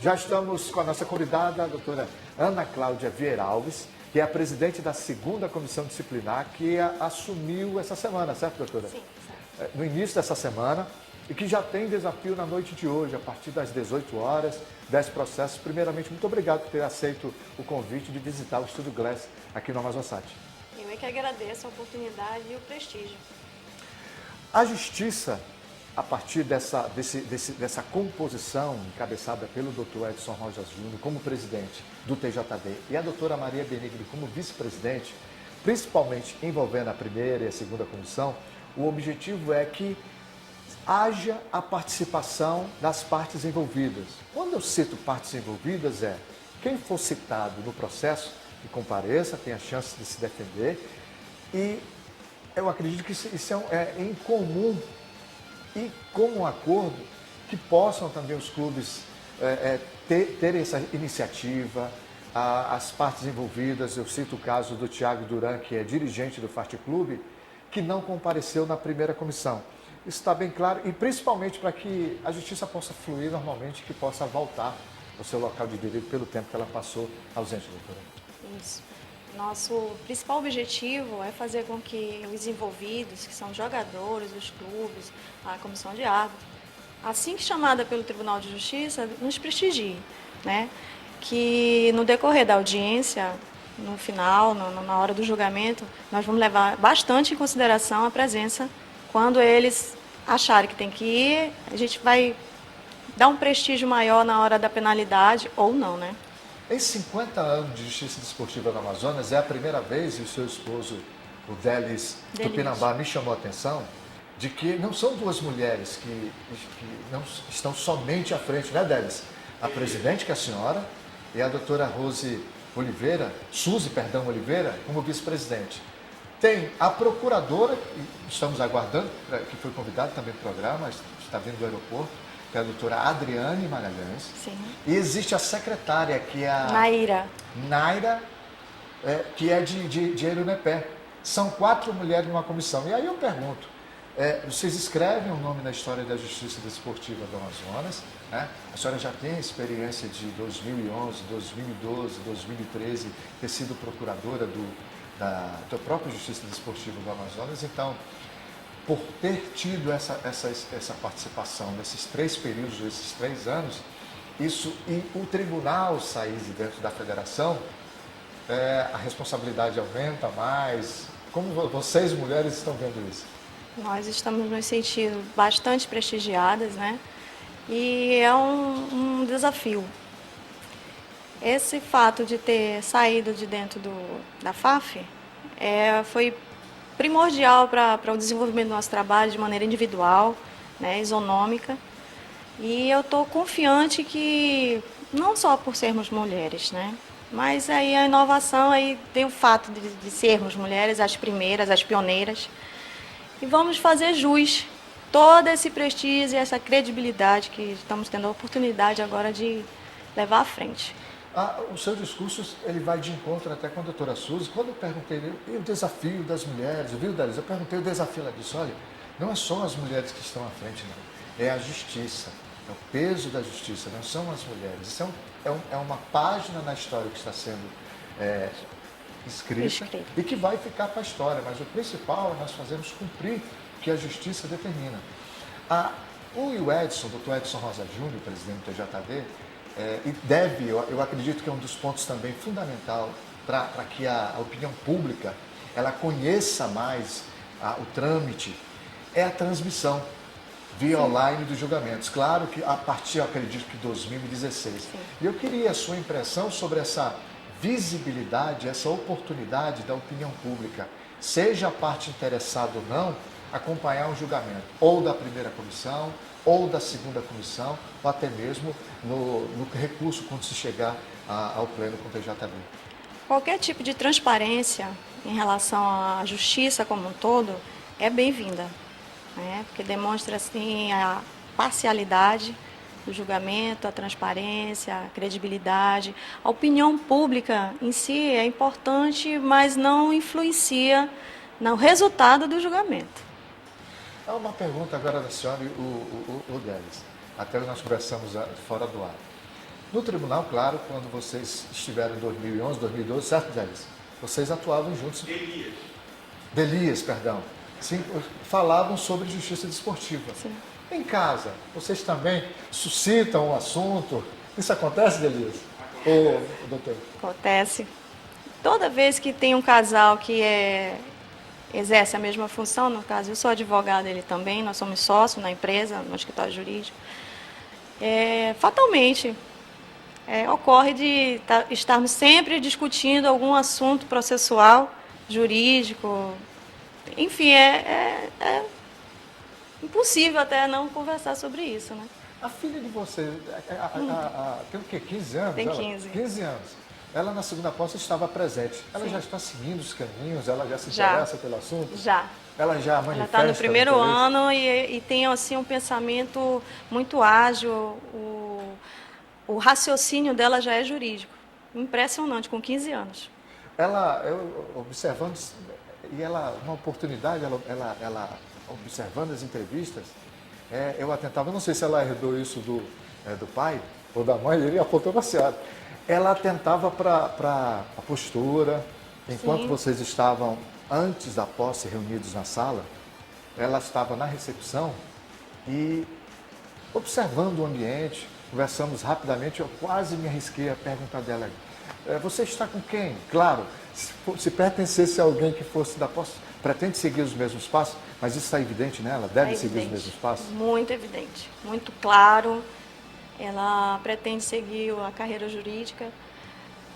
Já estamos com a nossa convidada, a doutora Ana Cláudia Vieira Alves, que é a presidente da segunda comissão disciplinar, que assumiu essa semana, certo, doutora? Sim, certo. No início dessa semana, e que já tem desafio na noite de hoje, a partir das 18 horas, 10 processos. Primeiramente, muito obrigado por ter aceito o convite de visitar o Estúdio Glass aqui no Amazonsat. Eu é que agradeço a oportunidade e o prestígio. A Justiça, a partir dessa composição encabeçada pelo Dr. Edson Rojas Júnior como presidente do TJD e a doutora Maria Benigni como vice-presidente, principalmente envolvendo a primeira e a segunda comissão, o objetivo é que haja a participação das partes envolvidas. Quando eu cito partes envolvidas, quem for citado no processo que compareça, tem a chance de se defender, e eu acredito que isso é em comum e com um acordo que possam também os clubes terem essa iniciativa, as partes envolvidas. Eu cito o caso do Thiago Duran, que é dirigente do Fart Clube, que não compareceu na primeira comissão. Isso está bem claro, e principalmente para que a justiça possa fluir normalmente, que possa voltar ao seu local de direito pelo tempo que ela passou ausente, doutora. Isso. Nosso principal objetivo é fazer com que os envolvidos, que são jogadores, os clubes, a comissão de árbitros, assim que chamada pelo Tribunal de Justiça, nos prestigie, né? Que no decorrer da audiência, no final, na hora do julgamento, nós vamos levar bastante em consideração a presença. Quando eles acharem que tem que ir, a gente vai dar um prestígio maior na hora da penalidade ou não, né? Em 50 anos de justiça desportiva no Amazonas, é a primeira vez, e o seu esposo, o Delis Tupinambá, me chamou a atenção, de que não são duas mulheres que não estão somente à frente, né, Delis? A presidente, que é a senhora, e a doutora Suzy Oliveira, como vice-presidente. Tem a procuradora, estamos aguardando, que foi convidada também para o programa, está vindo do aeroporto, que é a doutora Adriane Magalhães. Sim. E existe a secretária, que é a Naira, que é de Erunepé. São 4 mulheres numa comissão. E aí eu pergunto, vocês escrevem o nome na história da Justiça Desportiva do Amazonas, né? A senhora já tem experiência de 2011, 2012, 2013, ter sido procuradora da própria Justiça Desportiva do Amazonas. Então, por ter tido essa participação nesses 3 períodos, esses 3 anos, isso, e o tribunal sair de dentro da federação, a responsabilidade aumenta mais. Como vocês, mulheres, estão vendo isso? Nós estamos nos sentindo bastante prestigiadas, né? E é um desafio. Esse fato de ter saído de dentro da FAF foi primordial para o desenvolvimento do nosso trabalho de maneira individual, né, isonômica. E eu estou confiante que, não só por sermos mulheres, né, mas aí a inovação aí tem o fato de sermos mulheres, as primeiras, as pioneiras. E vamos fazer jus todo esse prestígio e essa credibilidade que estamos tendo a oportunidade agora de levar à frente. O seu discurso ele vai de encontro até com a doutora Suzy. Quando eu perguntei, e o desafio das mulheres, viu, Delis? Eu perguntei o desafio, ela disse, olha, não é só as mulheres que estão à frente, não. É a justiça, é o peso da justiça, não são as mulheres. Isso é uma página na história que está sendo escrita e que vai ficar para a história, mas o principal é nós fazermos cumprir o que a justiça determina. O Edson, o Dr. Edson Rojas Júnior, presidente do TJD, eu acredito que é um dos pontos também fundamental para que a opinião pública ela conheça mais o trâmite, é a transmissão via online dos julgamentos. Claro que a partir, eu acredito que 2016. Sim. E eu queria a sua impressão sobre essa visibilidade, essa oportunidade da opinião pública, seja a parte interessada ou não, acompanhar um julgamento, ou da primeira comissão, ou da segunda comissão, ou até mesmo no recurso quando se chegar ao pleno com o TJD. Qualquer tipo de transparência em relação à justiça como um todo é bem-vinda, né? Porque demonstra assim a parcialidade do julgamento, a transparência, a credibilidade. A opinião pública em si é importante, mas não influencia no resultado do julgamento. Há uma pergunta agora da senhora e o Délis. Até nós conversamos fora do ar. No tribunal, claro, quando vocês estiveram em 2011, 2012, certo, Délis? Vocês atuavam juntos. Delias, perdão. Sim, falavam sobre justiça desportiva. Sim. Em casa, vocês também suscitam o assunto? Isso acontece, Delias? Ou, doutor? Acontece. Toda vez que tem um casal que exerce a mesma função, no caso eu sou advogada, ele também, nós somos sócios na empresa, no escritório jurídico, fatalmente ocorre de estarmos sempre discutindo algum assunto processual, jurídico, enfim, é impossível até não conversar sobre isso, né? A filha de vocês tem o quê? 15 anos? Tem 15. 15 anos. Ela na segunda posse estava presente. Ela Sim. já está seguindo os caminhos? Ela já se Já. interessa pelo assunto? Já. Ela já Ela manifesta está no primeiro interesse? ano e tem assim, um pensamento muito ágil, o raciocínio dela já é jurídico. Impressionante, com 15 anos. Eu observando, e ela, uma oportunidade, ela observando as entrevistas, eu atentava, eu não sei se ela herdou isso do pai ou da mãe, ele apontou para a senhora. Ela atentava para a postura, enquanto Sim. vocês estavam, antes da posse, reunidos na sala, ela estava na recepção e observando o ambiente, conversamos rapidamente, eu quase me arrisquei a perguntar dela, você está com quem? Claro, se pertencesse a alguém que fosse da posse, pretende seguir os mesmos passos, mas isso está evidente nela, deve seguir os mesmos passos? Muito evidente, muito claro. Ela pretende seguir a carreira jurídica.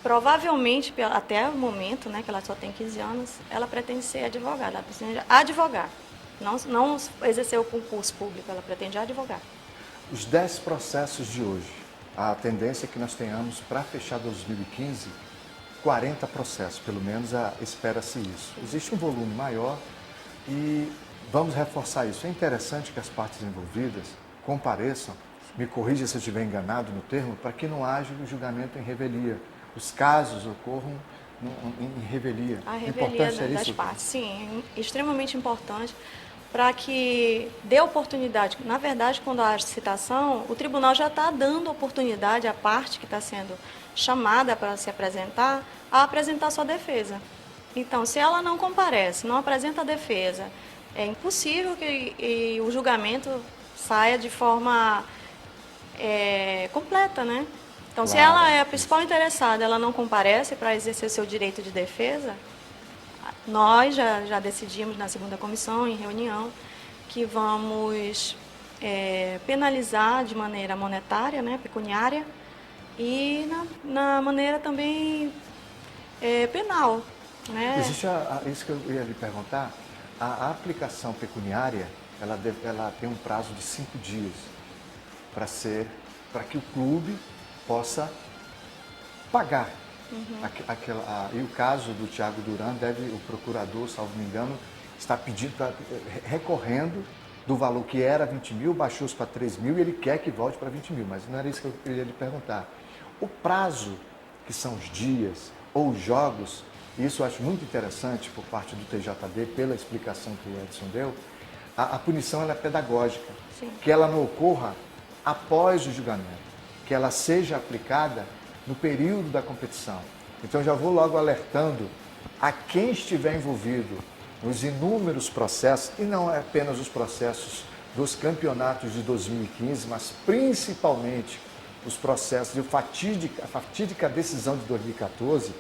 Provavelmente, até o momento, né, que ela só tem 15 anos, ela pretende ser advogada. Ela pretende advogar, não exercer o concurso público, ela pretende advogar. Os 10 processos de hoje, a tendência é que nós tenhamos, para fechar 2015, 40 processos, pelo menos espera-se isso. Existe um volume maior e vamos reforçar isso. É interessante que as partes envolvidas compareçam, me corrija se eu estiver enganado no termo, para que não haja o julgamento em revelia. Os casos ocorram em revelia. A revelia das isso? partes, sim, é extremamente importante para que dê oportunidade. Na verdade, quando há citação, o tribunal já está dando oportunidade à parte que está sendo chamada para se apresentar, a apresentar sua defesa. Então, se ela não comparece, não apresenta a defesa, é impossível que o julgamento saia de forma completa, né? Então, Claro. se ela é a principal interessada, ela não comparece para exercer seu direito de defesa, nós já decidimos na segunda comissão, em reunião, que vamos penalizar de maneira monetária, né, pecuniária, e na maneira também penal. Né? Existe isso que eu ia lhe perguntar, a aplicação pecuniária, ela tem um prazo de 5 dias para que o clube possa pagar. E o caso do Thiago Duran, o procurador, salvo me engano, está pedindo, recorrendo do valor que era 20 mil, baixou-se para 3 mil e ele quer que volte para 20 mil, mas não era isso que eu ia lhe perguntar. O prazo, que são os dias ou os jogos, e isso eu acho muito interessante por parte do TJD, pela explicação que o Edson deu, a punição ela é pedagógica, Sim. que ela não ocorra após o julgamento, que ela seja aplicada no período da competição. Então já vou logo alertando a quem estiver envolvido nos inúmeros processos, e não é apenas os processos dos campeonatos de 2015, mas principalmente os processos de a fatídica decisão de 2014,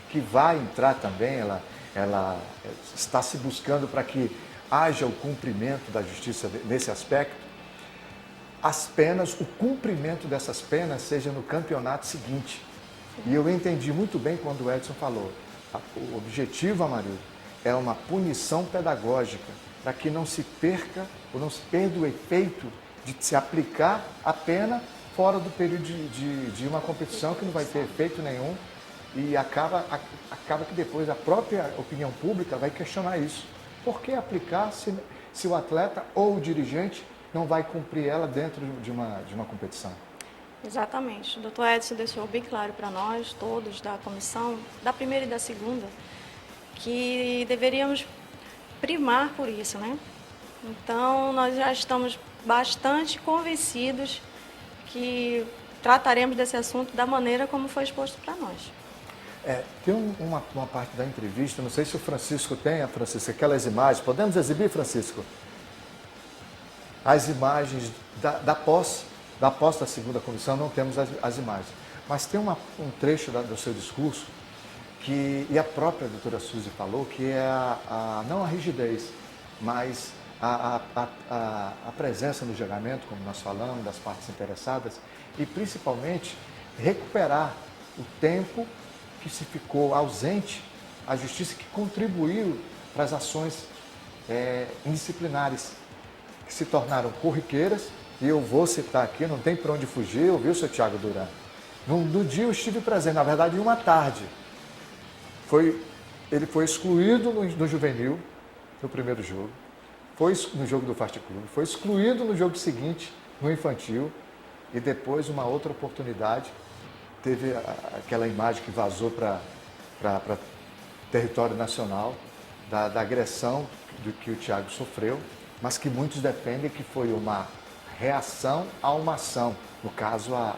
que vai entrar também, ela está se buscando para que haja o cumprimento da justiça nesse aspecto. As penas, o cumprimento dessas penas seja no campeonato seguinte. E eu entendi muito bem quando o Edson falou, o objetivo, Amarildo, é uma punição pedagógica, para que não se perca ou não se perda o efeito de se aplicar a pena fora do período de uma competição que não vai ter efeito nenhum e acaba que depois a própria opinião pública vai questionar isso. Por que aplicar se o atleta ou o dirigente não vai cumprir ela dentro de uma competição. Exatamente. O doutor Edson deixou bem claro para nós, todos da comissão, da primeira e da segunda, que deveríamos primar por isso, né? Então, nós já estamos bastante convencidos que trataremos desse assunto da maneira como foi exposto para nós. Tem uma parte da entrevista, não sei se o Francisco tem, Francisco, aquelas imagens. Podemos exibir, Francisco? As imagens da posse da segunda comissão, não temos as imagens. Mas tem um trecho do seu discurso, e a própria doutora Suzy falou, que é não a rigidez, mas a presença no julgamento, como nós falamos, das partes interessadas, e principalmente recuperar o tempo que se ficou ausente, a justiça que contribuiu para as ações indisciplinares, que se tornaram corriqueiras, e eu vou citar aqui, não tem para onde fugir, ouviu, o seu Tiago Duran? No dia eu estive presente, na verdade, em uma tarde. Ele foi excluído no juvenil, no primeiro jogo, foi no jogo do Fast Club, foi excluído no jogo seguinte, no infantil, e depois uma outra oportunidade, teve aquela imagem que vazou para território nacional, da agressão do que o Thiago sofreu, mas que muitos defendem que foi uma reação a uma ação, no caso a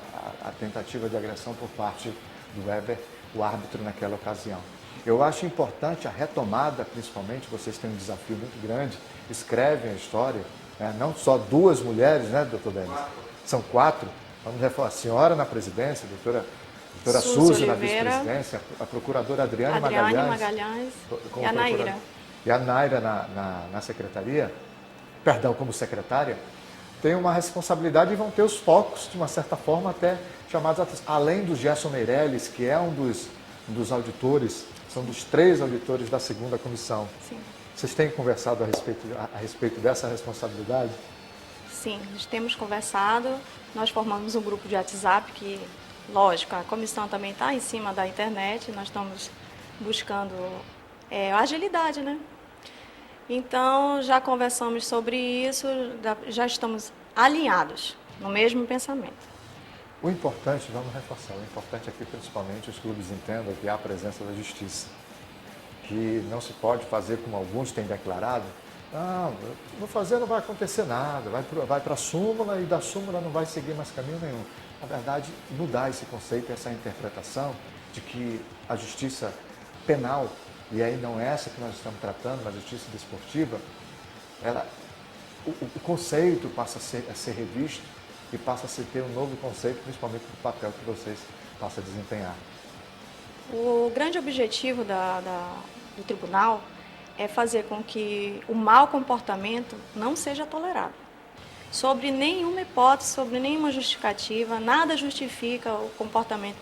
tentativa de agressão por parte do Weber, o árbitro naquela ocasião. Eu acho importante a retomada, principalmente, vocês têm um desafio muito grande, escrevem a história, né? Não só duas mulheres, né, doutor Denis? São 4. Vamos reforçar, a senhora na presidência, a doutora Suzy na vice-presidência, a procuradora Adriane Magalhães e a Naira. E a Naira na secretaria, perdão, como secretária, tem uma responsabilidade e vão ter os focos, de uma certa forma, até chamados a atenção. Além do Gerson Meirelles, que é um dos auditores, são dos 3 auditores da segunda comissão. Sim. Vocês têm conversado a respeito dessa responsabilidade? Sim, nós temos conversado, nós formamos um grupo de WhatsApp que, lógico, a comissão também está em cima da internet, nós estamos buscando agilidade, né? Então, já conversamos sobre isso, já estamos alinhados no mesmo pensamento. O importante, vamos reforçar, o importante aqui principalmente os clubes entendam que há a presença da justiça, que não se pode fazer como alguns têm declarado, não, vou fazer, não vai acontecer nada, vai para a súmula e da súmula não vai seguir mais caminho nenhum. Na verdade, mudar esse conceito, essa interpretação de que a justiça penal, e aí não é essa que nós estamos tratando, mas a justiça desportiva, o conceito passa a ser revisto e passa a se ter um novo conceito, principalmente do papel que vocês passam a desempenhar. O grande objetivo do tribunal é fazer com que o mau comportamento não seja tolerado. Sobre nenhuma hipótese, sobre nenhuma justificativa, nada justifica o comportamento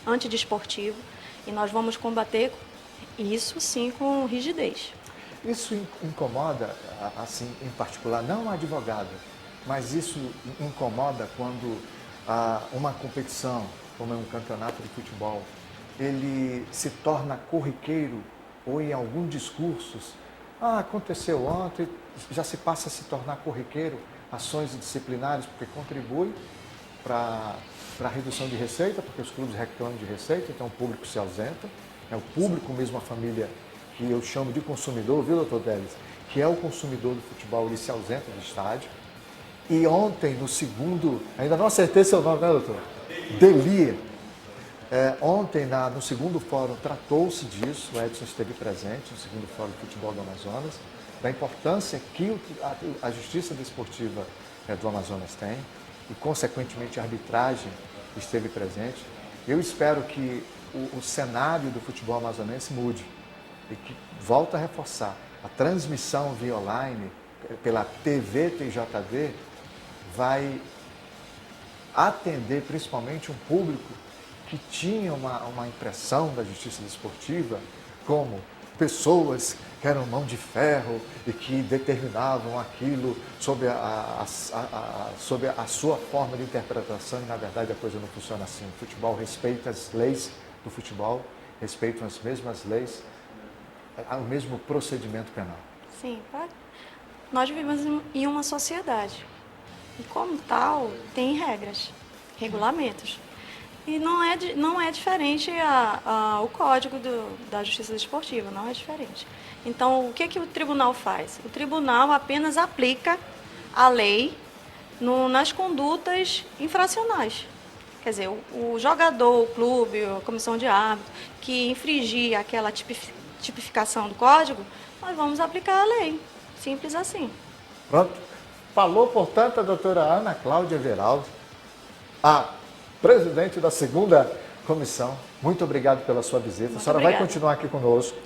antidesportivo e nós vamos combater isso sim com rigidez. Isso incomoda, assim, em particular, não a advogada, mas isso incomoda quando uma competição, como é um campeonato de futebol, ele se torna corriqueiro ou em alguns discursos, aconteceu ontem, já se passa a se tornar corriqueiro ações disciplinares, porque contribui para a redução de receita, porque os clubes reclamam de receita, então o público se ausenta, o público mesmo, a família, que eu chamo de consumidor, viu, doutor Delis? Que é o consumidor do futebol, ele se ausenta do estádio. E ontem, no segundo, ainda não acertei seu nome, né, doutor? Delia. Ontem, no segundo fórum, tratou-se disso, o Edson esteve presente no segundo fórum de futebol do Amazonas, da importância que a justiça desportiva do Amazonas tem, e, consequentemente, a arbitragem esteve presente. Eu espero que o cenário do futebol amazonense mude, e que, volta a reforçar, a transmissão via online, pela TV TJD, vai atender principalmente um público que tinha uma impressão da justiça desportiva como pessoas que eram mão de ferro e que determinavam aquilo sob a sua forma de interpretação, e na verdade a coisa não funciona assim. O futebol respeita as leis do futebol, respeitam as mesmas leis, o mesmo procedimento penal. Sim, nós vivemos em uma sociedade. E como tal, tem regras, regulamentos. E não é diferente o código da Justiça Desportiva, não é diferente. Então, o que o tribunal faz? O tribunal apenas aplica a lei nas condutas infracionais. Quer dizer, o jogador, o clube, a comissão de árbitro, que infringir aquela tipificação do código, nós vamos aplicar a lei. Simples assim. Pronto. Falou, portanto, a doutora Ana Cláudia Everaldo, a presidente da 2ª comissão. Muito obrigado pela sua visita. A senhora vai continuar aqui conosco.